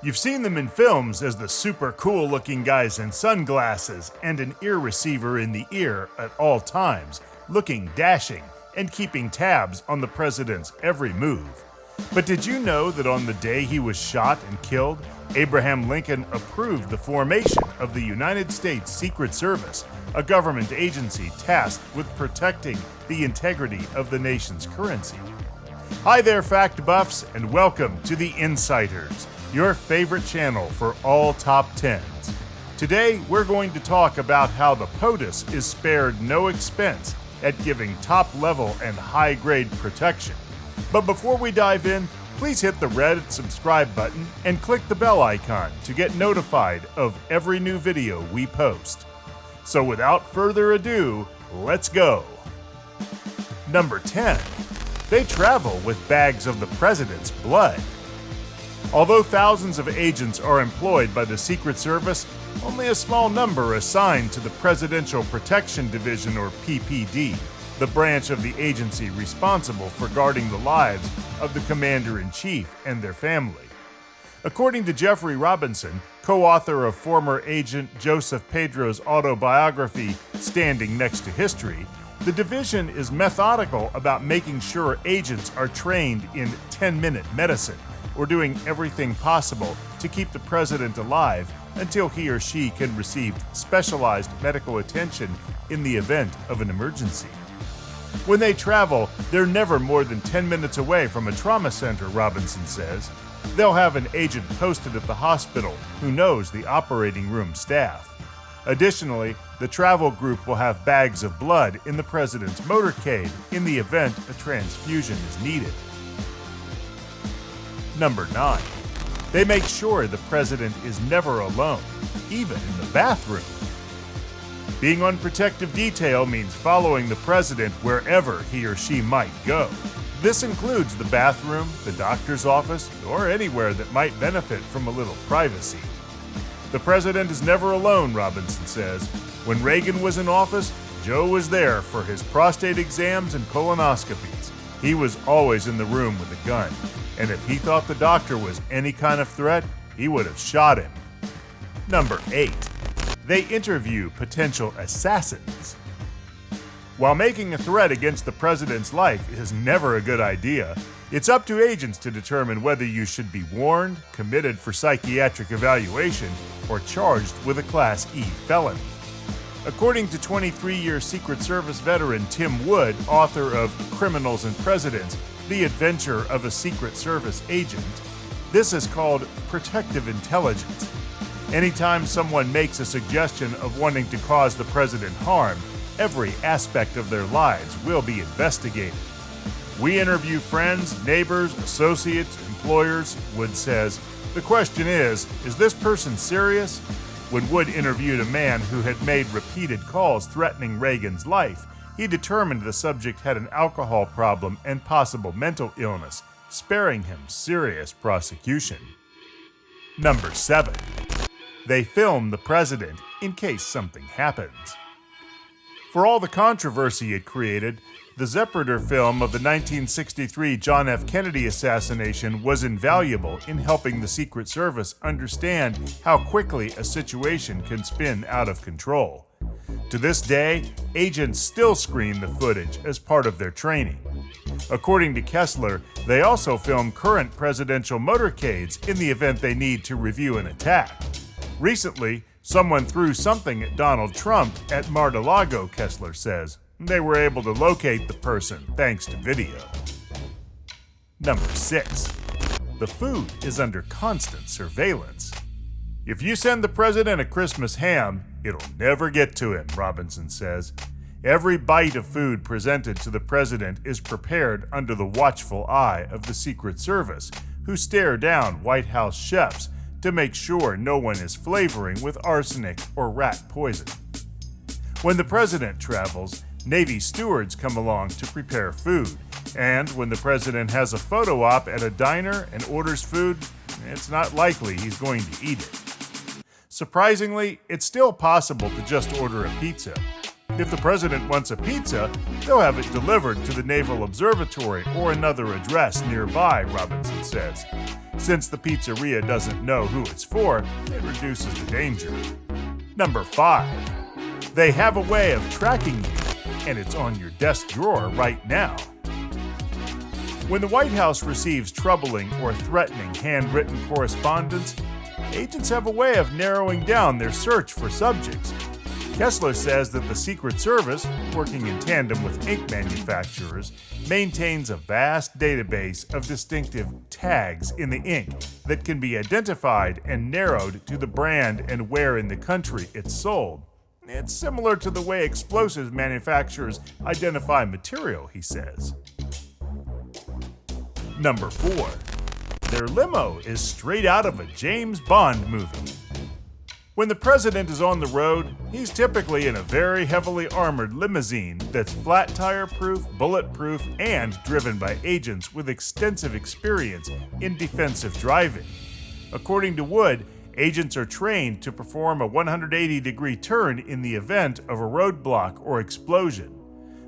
You've seen them in films as the super cool looking guys in sunglasses and an ear receiver in the ear at all times, looking dashing and keeping tabs on the president's every move. But did you know that on the day he was shot and killed, Abraham Lincoln approved the formation of the United States Secret Service, a government agency tasked with protecting the integrity of the nation's currency? Hi there, fact buffs, and welcome to The Insiders, your favorite channel for all top 10s. Today, we're going to talk about how the POTUS is spared no expense at giving top-level and high-grade protection. But before we dive in, please hit the red subscribe button and click the bell icon to get notified of every new video we post. So without further ado, let's go. Number 10. They travel with bags of the president's blood. Although thousands of agents are employed by the Secret Service, only a small number are assigned to the Presidential Protection Division, or PPD, the branch of the agency responsible for guarding the lives of the Commander-in-Chief and their family. According to Jeffrey Robinson, co-author of former agent Joseph Pedro's autobiography, Standing Next to History, the division is methodical about making sure agents are trained in 10-minute medicine, or doing everything possible to keep the president alive until he or she can receive specialized medical attention in the event of an emergency. When they travel, they're never more than 10 minutes away from a trauma center, Robinson says. They'll have an agent posted at the hospital who knows the operating room staff. Additionally, the travel group will have bags of blood in the president's motorcade in the event a transfusion is needed. Number 9. They make sure the president is never alone, even in the bathroom. Being on protective detail means following the president wherever he or she might go. This includes the bathroom, the doctor's office, or anywhere that might benefit from a little privacy. The president is never alone, Robinson says. When Reagan was in office, Joe was there for his prostate exams and colonoscopies. He was always in the room with a gun, and if he thought the doctor was any kind of threat, he would have shot him. Number 8. They interview potential assassins. While making a threat against the president's life is never a good idea, it's up to agents to determine whether you should be warned, committed for psychiatric evaluation, or charged with a Class E felony. According to 23-year Secret Service veteran Tim Wood, author of Criminals and Presidents, The Adventure of a Secret Service Agent, this is called protective intelligence. Anytime someone makes a suggestion of wanting to cause the president harm, every aspect of their lives will be investigated. We interview friends, neighbors, associates, employers, Wood says. The question is this person serious? When Wood interviewed a man who had made repeated calls threatening Reagan's life, he determined the subject had an alcohol problem and possible mental illness, sparing him serious prosecution. Number 7. They film the president in case something happens. For all the controversy it created, the Zephyr film of the 1963 John F. Kennedy assassination was invaluable in helping the Secret Service understand how quickly a situation can spin out of control. To this day, agents still screen the footage as part of their training. According to Kessler, they also film current presidential motorcades in the event they need to review an attack. Recently, someone threw something at Donald Trump at Mar-a-Lago, Kessler says. They were able to locate the person thanks to video. Number 6. The food is under constant surveillance. If you send the president a Christmas ham, it'll never get to him, Robinson says. Every bite of food presented to the president is prepared under the watchful eye of the Secret Service, who stare down White House chefs to make sure no one is flavoring with arsenic or rat poison. When the president travels, Navy stewards come along to prepare food, and when the president has a photo op at a diner and orders food, it's not likely he's going to eat it. Surprisingly, it's still possible to just order a pizza. If the president wants a pizza, they'll have it delivered to the Naval Observatory or another address nearby, Robinson says. Since the pizzeria doesn't know who it's for, it reduces the danger. Number 5. They have a way of tracking you, and it's on your desk drawer right now. When the White House receives troubling or threatening handwritten correspondence, agents have a way of narrowing down their search for subjects. Kessler says that the Secret Service, working in tandem with ink manufacturers, maintains a vast database of distinctive tags in the ink that can be identified and narrowed to the brand and where in the country it's sold. It's similar to the way explosives manufacturers identify material, he says. Number 4. Their limo is straight out of a James Bond movie. When the president is on the road, he's typically in a very heavily armored limousine that's flat tire proof, bulletproof, and driven by agents with extensive experience in defensive driving. According to Wood, agents are trained to perform a 180-degree turn in the event of a roadblock or explosion.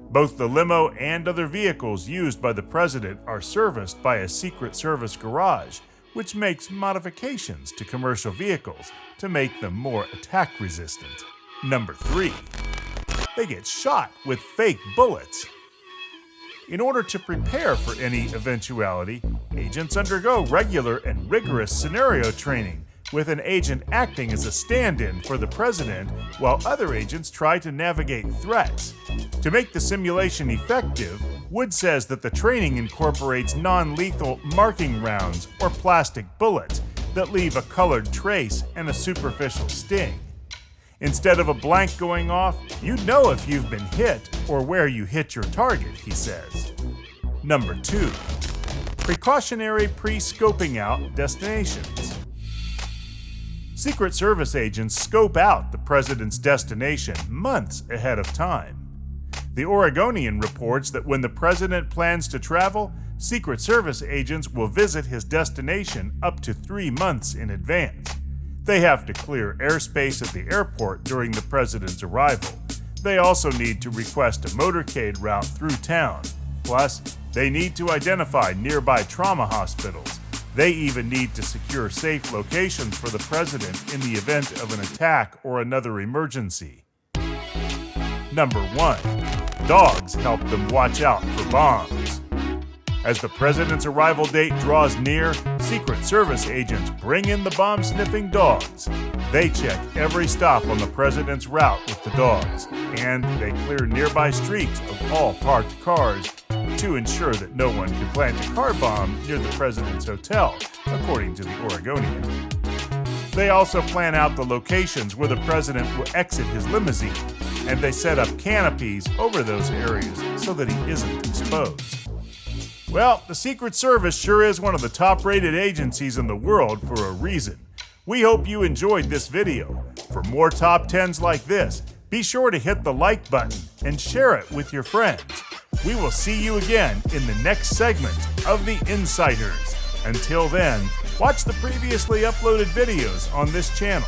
Both the limo and other vehicles used by the president are serviced by a Secret Service garage, which makes modifications to commercial vehicles to make them more attack-resistant. Number 3. They get shot with fake bullets. In order to prepare for any eventuality, agents undergo regular and rigorous scenario training, with an agent acting as a stand-in for the president while other agents try to navigate threats. To make the simulation effective, Wood says that the training incorporates non-lethal marking rounds or plastic bullets that leave a colored trace and a superficial sting. Instead of a blank going off, you'd know if you've been hit or where you hit your target, he says. Number 2. Precautionary pre-scoping out destinations. Secret Service agents scope out the president's destination months ahead of time. The Oregonian reports that when the president plans to travel, Secret Service agents will visit his destination up to 3 months in advance. They have to clear airspace at the airport during the president's arrival. They also need to request a motorcade route through town. Plus, they need to identify nearby trauma hospitals. They even need to secure safe locations for the president in the event of an attack or another emergency. Number 1. Dogs help them watch out for bombs. As the president's arrival date draws near, Secret Service agents bring in the bomb-sniffing dogs. They check every stop on the president's route with the dogs, and they clear nearby streets of all parked cars to ensure that no one can plant a car bomb near the president's hotel, according to the Oregonian. They also plan out the locations where the president will exit his limousine, and they set up canopies over those areas so that he isn't exposed. Well, the Secret Service sure is one of the top-rated agencies in the world for a reason. We hope you enjoyed this video. For more top 10s like this, be sure to hit the like button and share it with your friends. We will see you again in the next segment of The Insiders. Until then, watch the previously uploaded videos on this channel.